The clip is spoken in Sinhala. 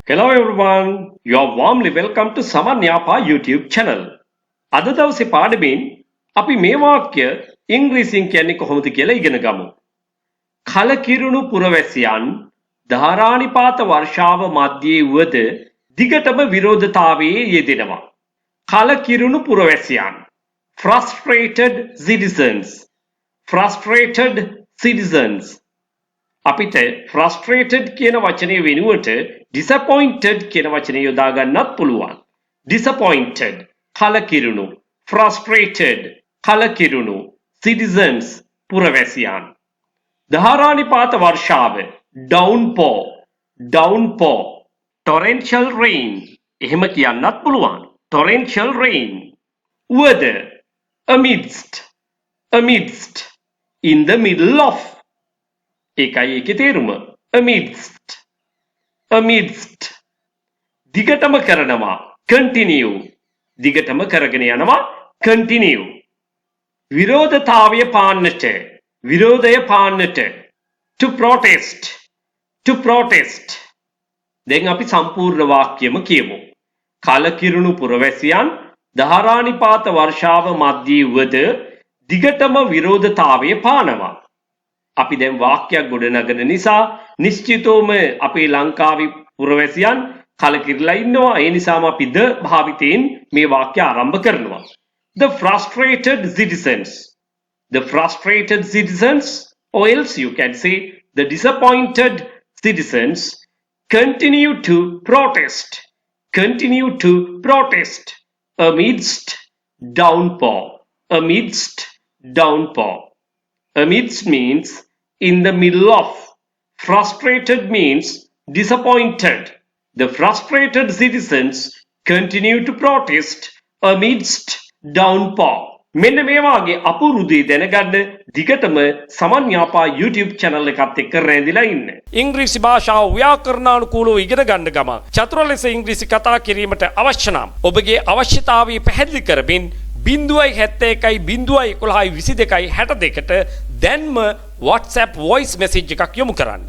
Hello everyone, you are warmly welcome to Saman Yapa YouTube channel. අද දවසේ පාඩමෙන් අපි මේ වාක්‍ය ඉංග්‍රීසියෙන් කියන්නේ කොහොමද කියලා ඉගෙන ගමු. කලකිරුණු පුරවැසියන් ධාරානිපාත වර්ෂාව මැදයේ වුවද දිගටම විරෝධතාවයේ යෙදෙනවා. කලකිරුණු පුරවැසියන් frustrated citizens. Frustrated citizens. අපිට frustrated කියන වචනේ වෙනුවට disappointed කියන වචනේ යොදා ගන්නත් පුළුවන්. Disappointed කලකිරුණු, frustrated කලකිරුණු, citizens පුරවැසියන්. ධාරානිපාත වර්ෂාව downpour, torrential rain එහෙම කියන්නත් පුළුවන්. torrential rain. weather amidst, in the middle of ඒකයි ඒකේ තේරුම. amidst දිගටම කරනවා continue, දිගටම කරගෙන යනවා continue. විරෝධතාවය පාන්නට, විරෝධය පාන්නට, to protest. දැන් අපි සම්පූර්ණ වාක්‍යම කියමු. කලකිරුණු පුරවැසියන් ධාරානිපාත වර්ෂාව මැදයේ වුවද දිගටම විරෝධතාවය පානවා. අපි දැන් වාක්‍යයක් ගොඩනගන නිසා නිශ්චිතවම අපේ ලංකාවේ පුරවැසියන් කලකිරලා ඉන්නවා. ඒ නිසාම අපි ද භාවිතයෙන් මේ වාක්‍ය ආරම්භ කරනවා. The frustrated citizens, or else you can say the disappointed citizens continue to protest amidst downpour. Amidst means in the middle of. Frustrated means disappointed. The frustrated citizens continue to protest amidst downpour. මෙන්න මේ වාගේ අපූර්ව දේ දැනගන්න දිගටම සමන් යාපා YouTube channel එකත් එක්ක රැඳිලා ඉන්න. ඉංග්‍රීසි භාෂාව ව්‍යාකරණානුකූලව ඉගෙන ගන්න ගමන් චතුර ලෙස ඉංග්‍රීසි කතා කිරීමට අවශ්‍ය නම් ඔබගේ අවශ්‍යතාවය පැහැදිලි කරමින් 071 01 22 62ට දැන්ම WhatsApp voice message එකක් යොමු කරන්න.